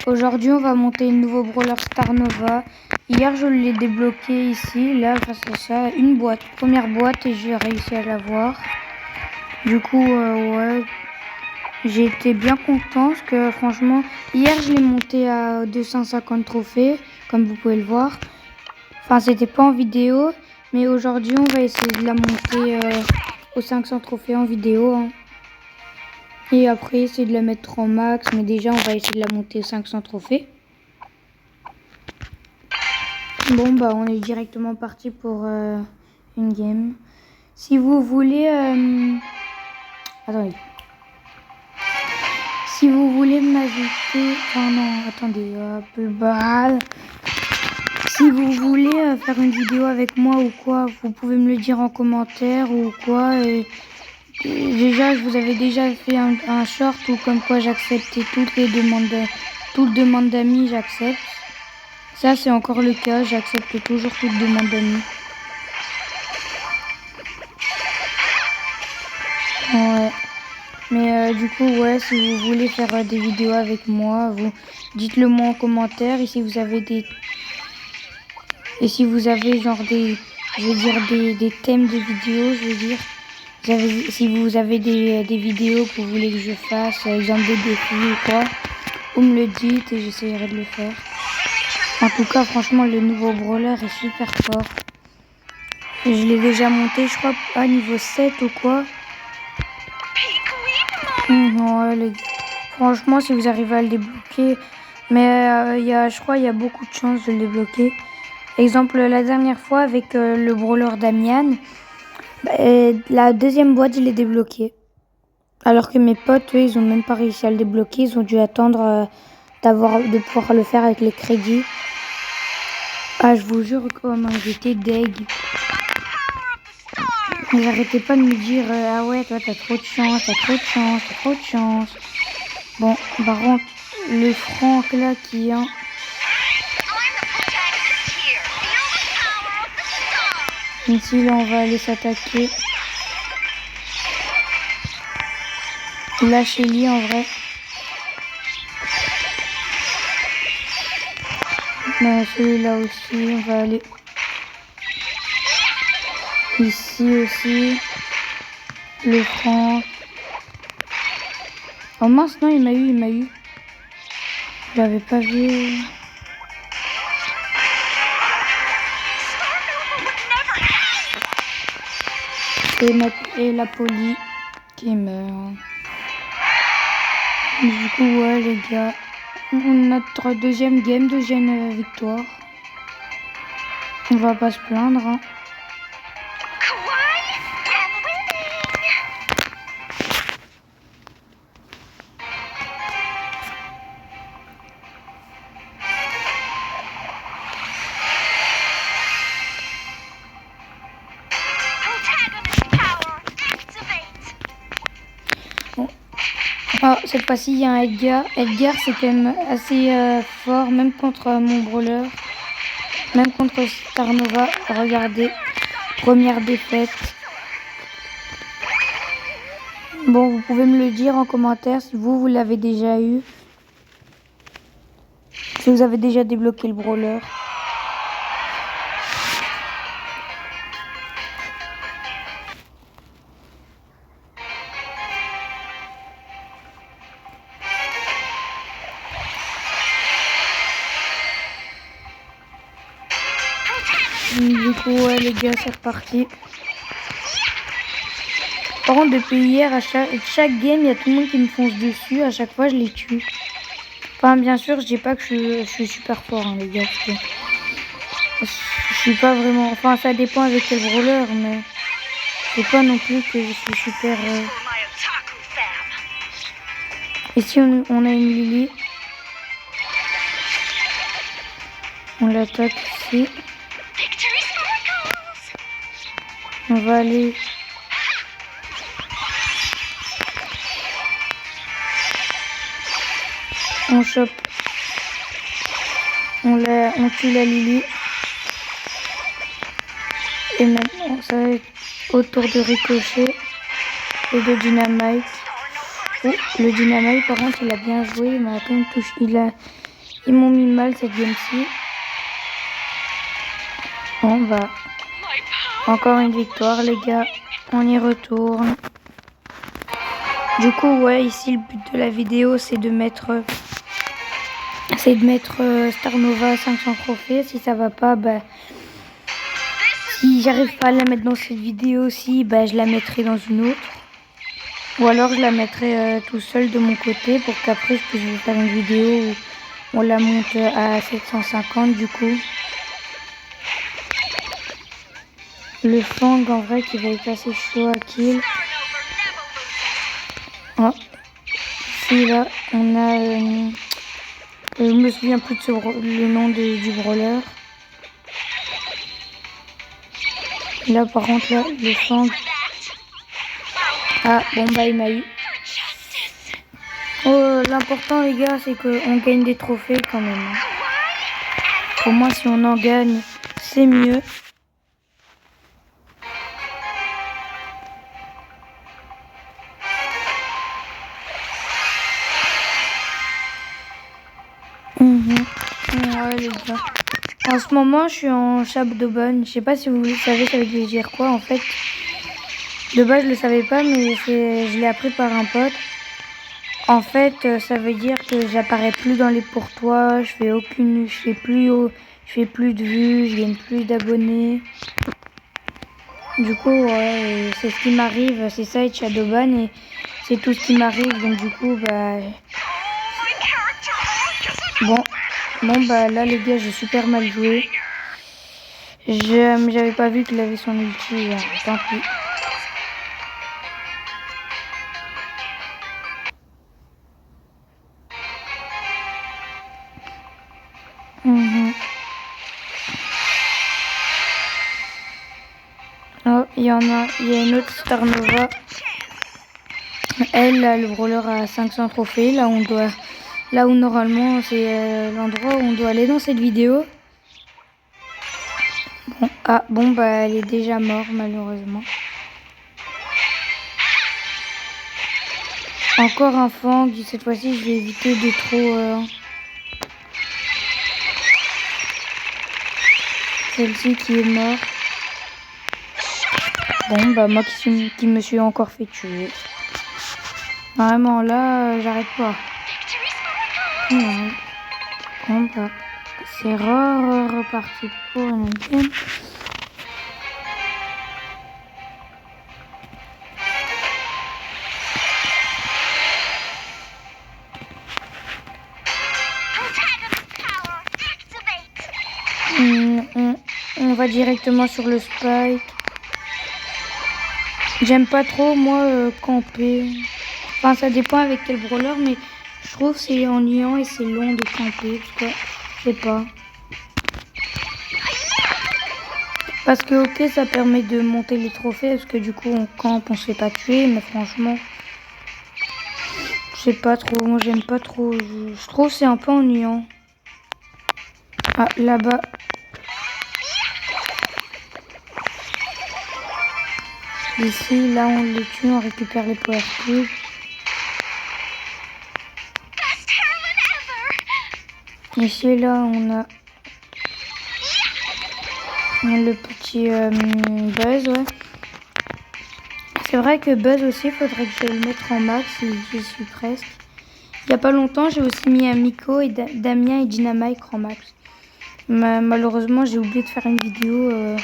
Aujourd'hui, on va monter une nouveau brawler Star Nova. Hier, je l'ai débloqué ici, là, grâce à ça, une boîte, première boîte, et j'ai réussi à l'avoir. Du coup, ouais, j'ai été bien content parce que franchement, hier, je l'ai monté à 250 trophées, comme vous pouvez le voir. Enfin, c'était pas en vidéo, mais aujourd'hui, on va essayer de la monter aux 500 trophées en vidéo. Hein. Et après, essayer de la mettre en max, mais déjà, on va essayer de la monter aux 500 trophées. Bon, bah, on est directement parti pour une game. Si vous voulez... Attendez. Si vous voulez m'ajouter... Oh non, attendez, plus bas. Si vous voulez faire une vidéo avec moi ou quoi, vous pouvez me le dire en commentaire ou quoi. Et déjà, je vous avais déjà fait un short où comme quoi j'acceptais toutes demandes d'amis, j'accepte. Ça, c'est encore le cas, j'accepte toujours toutes demandes d'amis. Ouais. Mais du coup, ouais, si vous voulez faire des vidéos avec moi, vous dites-le moi en commentaire. Et si vous avez genre je veux dire des thèmes de vidéos, je veux dire, si vous avez des vidéos que vous voulez que je fasse, exemple des défis ou quoi, vous me le dites et j'essaierai de le faire. En tout cas, franchement, le nouveau brawler est super fort. Je l'ai déjà monté, je crois, à niveau 7 ou quoi. Ouais, franchement, si vous arrivez à le débloquer, mais je crois qu'il y a beaucoup de chances de le débloquer. Exemple, la dernière fois avec le brawler Damian, la deuxième boîte, je l'ai débloqué. Alors que mes potes, eux, ils ont même pas réussi à le débloquer. Ils ont dû attendre de pouvoir le faire avec les crédits. Ah, je vous jure, comment j'étais deg. Mais j'arrêtais pas de me dire, ah ouais, toi, t'as trop de chance, t'as trop de chance, t'as trop de chance. Bon, par contre, le Franck là qui a... Ici, là, on va aller s'attaquer. Lâchez-lui en vrai. Celui-là aussi, on va aller. Ici aussi. Le Franck. Oh mince, non, il m'a eu. Je l'avais pas vu. Et la Polly qui meurt. Du coup, ouais, les gars. Notre deuxième game, deuxième victoire. On va pas se plaindre. Hein. Oh, cette fois-ci, il y a un Edgar. Edgar, c'est quand même assez fort, même contre mon brawler. Même contre Star Nova. Regardez, première défaite. Bon, vous pouvez me le dire en commentaire si vous l'avez déjà eu. Si vous avez déjà débloqué le brawler. Du coup, ouais, les gars, c'est reparti. Par contre, depuis hier, à chaque game, il y a tout le monde qui me fonce dessus. À chaque fois, je les tue. Enfin, bien sûr, je dis pas que je suis super fort, hein, les gars. Je suis pas vraiment... Enfin, ça dépend avec quel brawler, mais... C'est pas non plus que je suis super... Ici, on a une Lily. On l'attaque ici. On va aller... On chope. On tue la Lily. Et maintenant, ça va être autour de Ricochet et de Dynamite. Oh, le Dynamite, par contre, il a bien joué. Il m'a quand même touché. Ils m'ont mis mal cette game-ci. Bon bah, encore une victoire les gars. On y retourne. Du coup ouais, ici le but de la vidéo c'est de mettre Star Nova 500 trophées. Si ça va pas, bah si j'arrive pas à la mettre dans cette vidéo aussi, bah je la mettrai dans une autre. Ou alors je la mettrai tout seul de mon côté pour qu'après je puisse vous faire une vidéo où on la monte à 750 du coup. Le Fang en vrai qui va être assez chaud à kill. Oh. Ici là on a... je me souviens plus de le nom du brawler. Là par contre là le Fang... Ah bon bah il m'a eu. Oh, l'important les gars c'est qu'on gagne des trophées quand même. Pour moi si on en gagne c'est mieux. Ouais les gars. En ce moment je suis en Shabdoban. Je sais pas si vous savez ça veut dire quoi en fait. De base je le savais pas mais je l'ai appris par un pote. En fait ça veut dire que j'apparais plus dans les pourtois. Je fais plus de vues, je gagne plus d'abonnés. Du coup ouais, c'est ce qui m'arrive, c'est ça être Shadowban et c'est tout ce qui m'arrive donc du coup bah bon bah là les gars j'ai super mal joué. J'avais pas vu qu'il avait son ulti, hein. Tant pis. Oh, il y a une autre Star Nova. Elle, là, le brawler a 500 trophées. Là où normalement c'est l'endroit où on doit aller dans cette vidéo. Bon bah elle est déjà morte malheureusement. Encore un Fang. Cette fois-ci je vais éviter de trop. Celle-ci qui est morte. Bon bah moi qui me suis encore fait tuer. Vraiment là j'arrête pas. Bon bah c'est reparti pour une game. On va directement sur le spike. J'aime pas trop moi camper. Enfin ça dépend avec quel brawler mais je trouve c'est ennuyant et c'est long de camper parce que je sais pas. Parce que ok ça permet de monter les trophées parce que du coup on campe, on se fait pas tuer mais franchement je sais pas trop, moi j'aime pas trop, je trouve c'est un peu ennuyant. Ah là-bas. Ici, là, on le tue, on récupère les power cubes. Ici, là, on a le petit Buzz, ouais. C'est vrai que Buzz aussi, il faudrait que je le mette en max, j'y suis presque. Il y a pas longtemps, j'ai aussi mis un Miko et Damien et Dynamite en max. Malheureusement, j'ai oublié de faire une vidéo.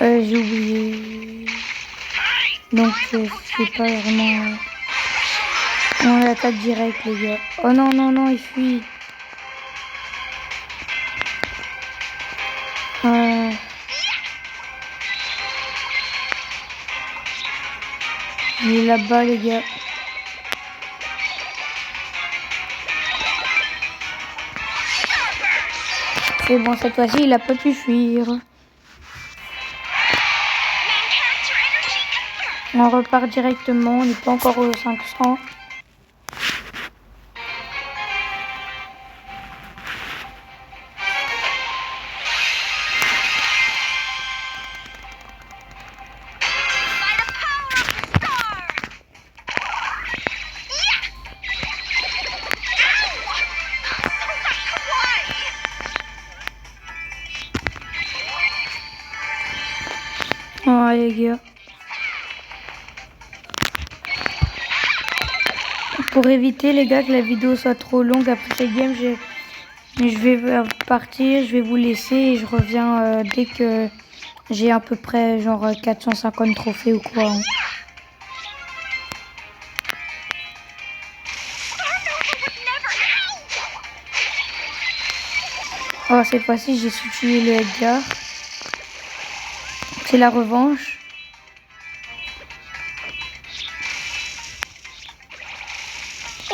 J'ai oublié. Donc, c'est pas vraiment... On attaque direct, les gars. Oh non, non, non, il fuit. Il est là-bas, les gars. C'est bon, cette fois-ci, il a pas pu fuir. On repart directement, on n'est pas encore aux 500. Ouais les gars. Pour éviter les gars que la vidéo soit trop longue après cette game, je vais partir, je vais vous laisser et je reviens dès que j'ai à peu près genre 450 trophées ou quoi. Hein. Oh, cette fois-ci, j'ai su tuer le Edgar. C'est la revanche.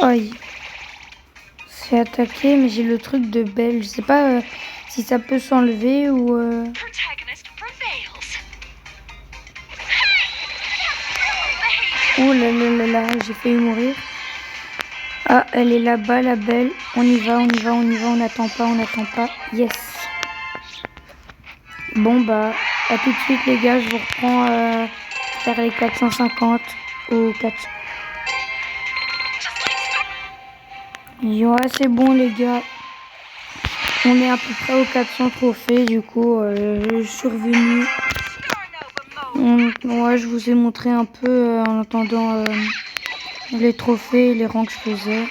Aïe. C'est attaqué, mais j'ai le truc de Belle. Je sais pas si ça peut s'enlever ou... Oh là là là là, j'ai failli mourir. Ah, elle est là-bas, la Belle. On y va, on y va, on y va, on n'attend pas, on n'attend pas. Yes. Bon bah, à tout de suite les gars, je vous reprends faire les 450 ou 400. Ouais, c'est bon les gars. On est à peu près aux 400 trophées, du coup, je suis revenu. Ouais, je vous ai montré un peu en attendant les trophées et les rangs que je faisais.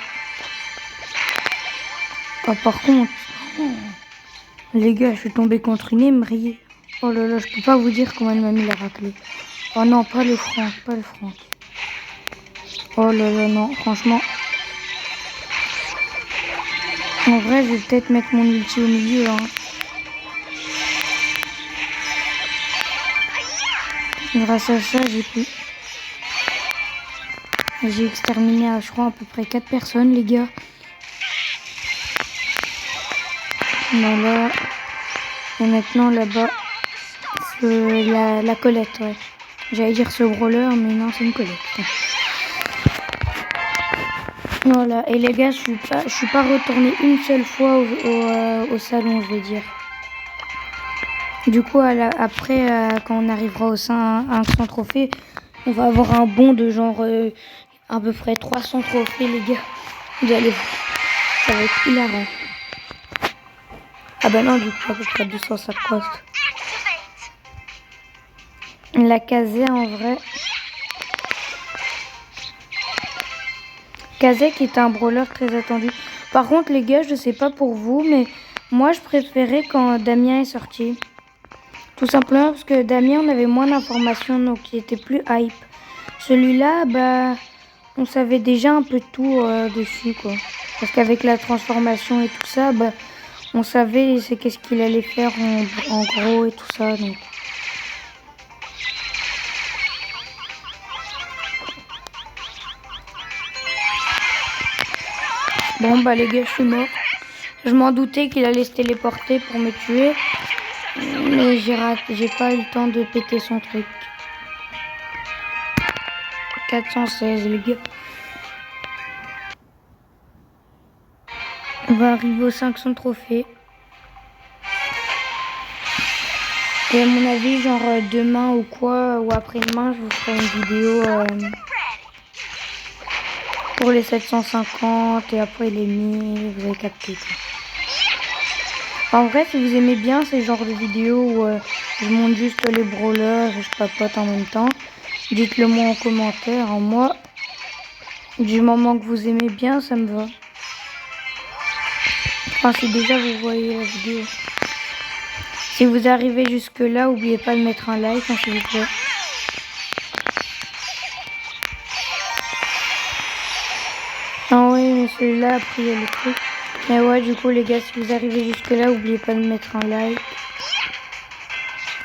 Ah, par contre, les gars, je suis tombée contre une émerie. Oh là là, je peux pas vous dire comment elle m'a mis la raclée. Oh non, pas le franc, pas le franc. Oh là là, non, franchement. En vrai, je vais peut-être mettre mon ulti au milieu. Hein. Grâce à ça, j'ai exterminé, je crois, à peu près 4 personnes, les gars. Voilà. Et maintenant, là-bas, la Colette, ouais. J'allais dire ce brawler, mais non, c'est une Colette. Voilà. Et les gars, je suis pas retournée une seule fois au salon, je vais dire. Du coup, après, quand on arrivera au 500 trophées, on va avoir un bond de genre à peu près 300 trophées, les gars. Vous allez voir, ça va être hilarant. Ah bah non, du coup, à peu près 250. La casée, en vrai. Kazek est un brawler très attendu. Par contre, les gars, je sais pas pour vous, mais moi, je préférais quand Damien est sorti. Tout simplement parce que Damien, on avait moins d'informations, donc il était plus hype. Celui-là, bah, on savait déjà un peu tout dessus, quoi. Parce qu'avec la transformation et tout ça, bah, on savait c'est qu'est-ce qu'il allait faire en gros et tout ça, donc. Bon, bah, les gars, je suis mort. Je m'en doutais qu'il allait se téléporter pour me tuer. Mais j'ai pas eu le temps de péter son truc. 416 les gars. On va arriver aux 500 trophées. Et à mon avis, genre demain ou quoi, ou après-demain, je vous ferai une vidéo pour les 750 et après les 1000, vous avez capté quoi. En vrai, si vous aimez bien ces genres de vidéos où je monte juste les brawlers et je papote en même temps, dites-le moi en commentaire. Moi, du moment que vous aimez bien, ça me va. Enfin, si déjà vous voyez la vidéo. Si vous arrivez jusque là, n'oubliez pas de mettre un like, hein, s'il vous plaît. Ah oui, mais celui-là, après, il y a le truc. Mais ouais, du coup, les gars, si vous arrivez jusque là, n'oubliez pas de mettre un like.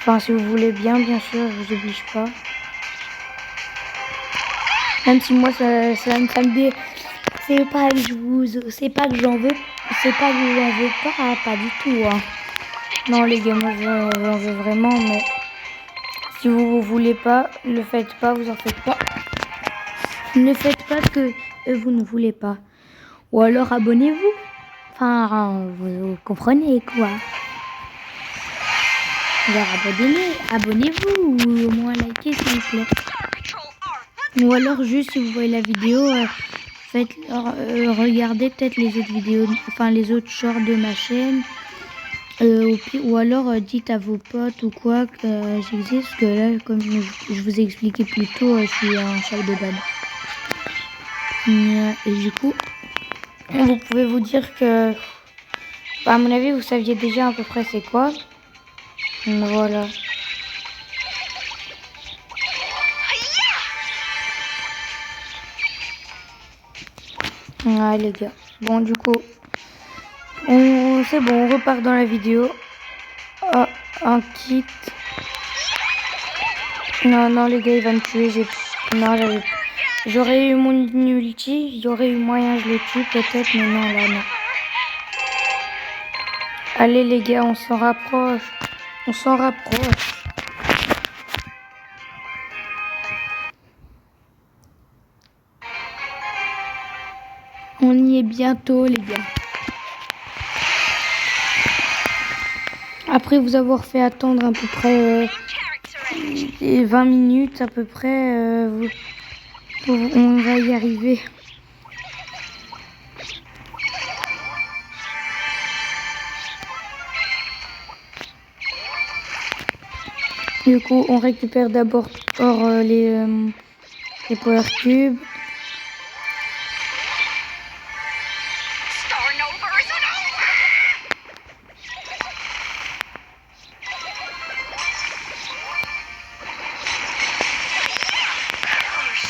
Enfin, si vous voulez bien sûr, je vous oblige pas. Même si moi, ça me dit... C'est pas que j'en veux... C'est pas que je n'en veux pas du tout, hein. Non, les gars, moi, j'en veux vraiment, mais... Si vous voulez pas, le faites pas, vous en faites pas. Ne faites pas ce que vous ne voulez pas. Ou alors abonnez-vous. Enfin, vous comprenez quoi. Alors abonnez-vous ou au moins likez s'il vous plaît. Ou alors juste si vous voyez la vidéo, regardez peut-être les autres vidéos, enfin les autres shorts de ma chaîne. Ou alors dites à vos potes ou quoi que j'existe, parce que là, comme je vous ai expliqué plus tôt, je suis en salle de bain. Et du coup, vous pouvez vous dire que, à mon avis, vous saviez déjà à peu près c'est quoi. Voilà. Ouais, les gars. Bon, du coup, c'est bon, on repart dans la vidéo. Oh, un kit. Non, les gars, il va me tuer. J'aurais eu mon ulti, il y aurait eu moyen, je le tue peut-être, mais non, là, non. Allez, les gars, on s'en rapproche. On s'en rapproche. On y est bientôt, les gars. Après vous avoir fait attendre à peu près 20 minutes, à peu près, on va y arriver. Du coup, on récupère d'abord les power cubes.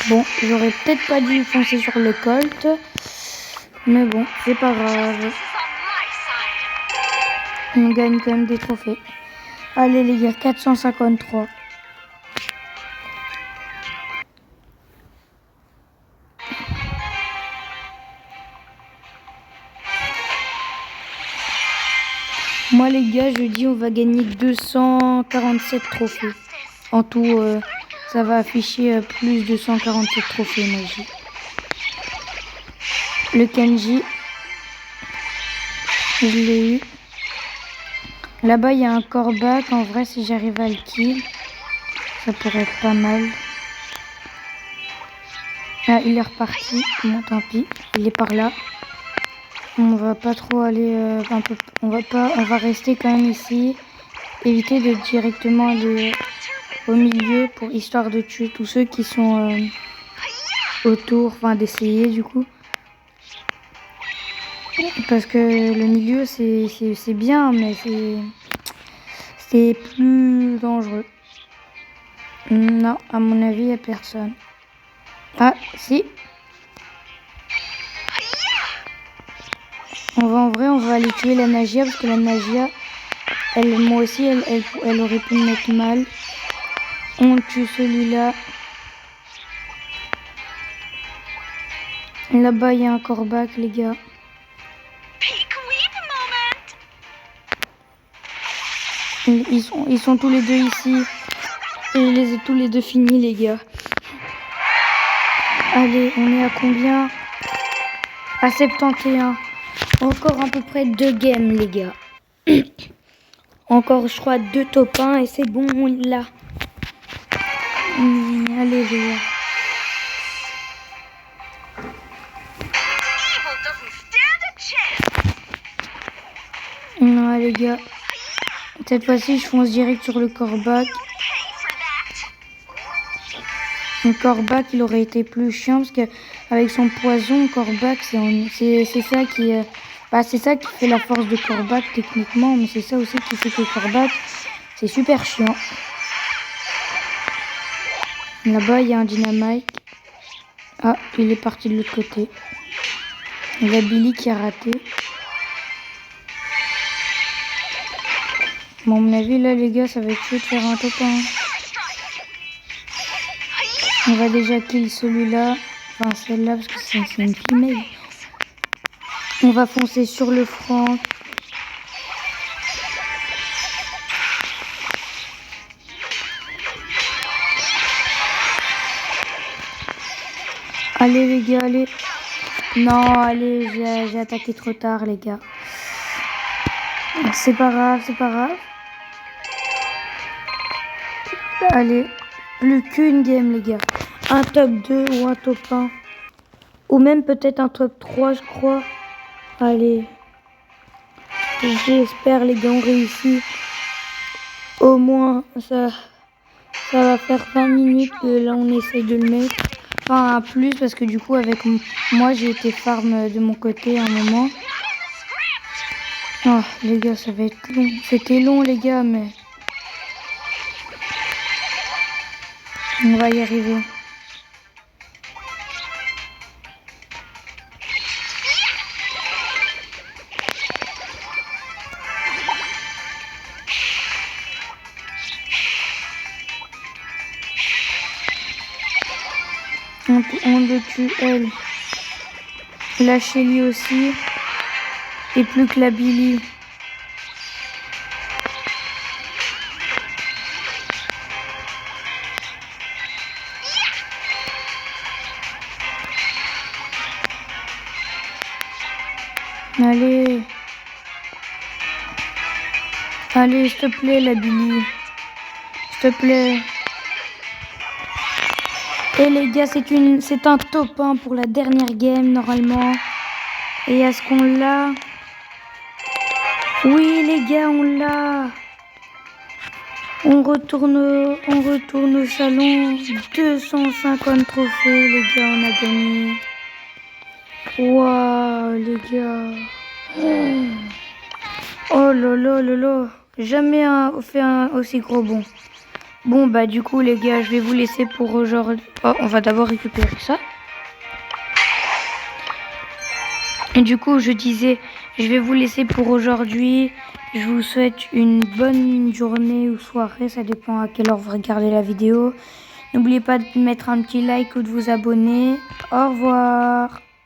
Bon, j'aurais peut-être pas dû foncer sur le Colt, mais bon, c'est pas grave. On gagne quand même des trophées. Allez les gars, 453. Moi les gars, je dis on va gagner 247 trophées. En tout, ça va afficher plus de 147 trophées magie. Le Kenji, je l'ai eu. Là-bas, il y a un Kor'bak. En vrai, si j'arrive à le kill, ça pourrait être pas mal. Ah, il est reparti. Bon, tant pis. Il est par là. On va pas trop aller on va rester quand même ici. Éviter de directement aller au milieu pour histoire de tuer tous ceux qui sont autour, enfin d'essayer du coup. Parce que le milieu c'est bien, mais c'est plus dangereux. Non, à mon avis, il n'y a personne. Ah, si. En vrai, on va aller tuer la Nagia parce que la Nagia, moi aussi, elle aurait pu me mettre mal. On tue celui-là. Là-bas, il y a un Kor'bak, les gars. Ils sont tous les deux ici. Et je les ai tous les deux finis, les gars. Allez, on est à combien? À 71. Encore à peu près 2 games, les gars. Encore, je crois, 2 top 1 et c'est bon, là. Allez, les gars. Non, les gars. Cette fois-ci, je fonce direct sur le Kor'bak. Le Kor'bak, il aurait été plus chiant parce que avec son poison, Kor'bak, c'est ça qui c'est ça qui fait la force de Kor'bak techniquement, mais c'est ça aussi qui fait que Kor'bak, c'est super chiant. Là-bas, il y a un dynamite. Ah, il est parti de l'autre côté. Il y a Billy qui a raté. Bon, à mon avis, là, les gars, ça va être chaud de faire un top 1. On va déjà kill celui-là. Enfin, celle-là, parce que c'est une femelle. On va foncer sur le Frank. Allez, les gars, allez. Non, allez, j'ai attaqué trop tard, les gars. C'est pas grave, c'est pas grave. Allez, plus qu'une game, les gars. Un top 2 ou un top 1. Ou même peut-être un top 3, je crois. Allez. J'espère les gars on réussit. Au moins ça va faire 20 minutes que là on essaye de le mettre. Enfin plus parce que du coup avec moi j'ai été farm de mon côté à un moment. Oh les gars ça va être long. C'était long les gars mais on va y arriver. On le tue elle. La Shelly aussi. Et plus que la Billy. Allez. Allez, s'il te plaît, la Billy. S'il te plaît. Et les gars, c'est un top 1 pour la dernière game, normalement. Et est-ce qu'on l'a? Oui, les gars, on l'a. On retourne au salon. 250 trophées, les gars, on a gagné. Waouh, les gars. Oh là là là là. Jamais fait un aussi gros bond. Bon, bah du coup, les gars, je vais vous laisser pour aujourd'hui. Oh, on va d'abord récupérer ça. Et du coup, je disais, je vais vous laisser pour aujourd'hui. Je vous souhaite une bonne journée ou soirée. Ça dépend à quelle heure vous regardez la vidéo. N'oubliez pas de mettre un petit like ou de vous abonner. Au revoir.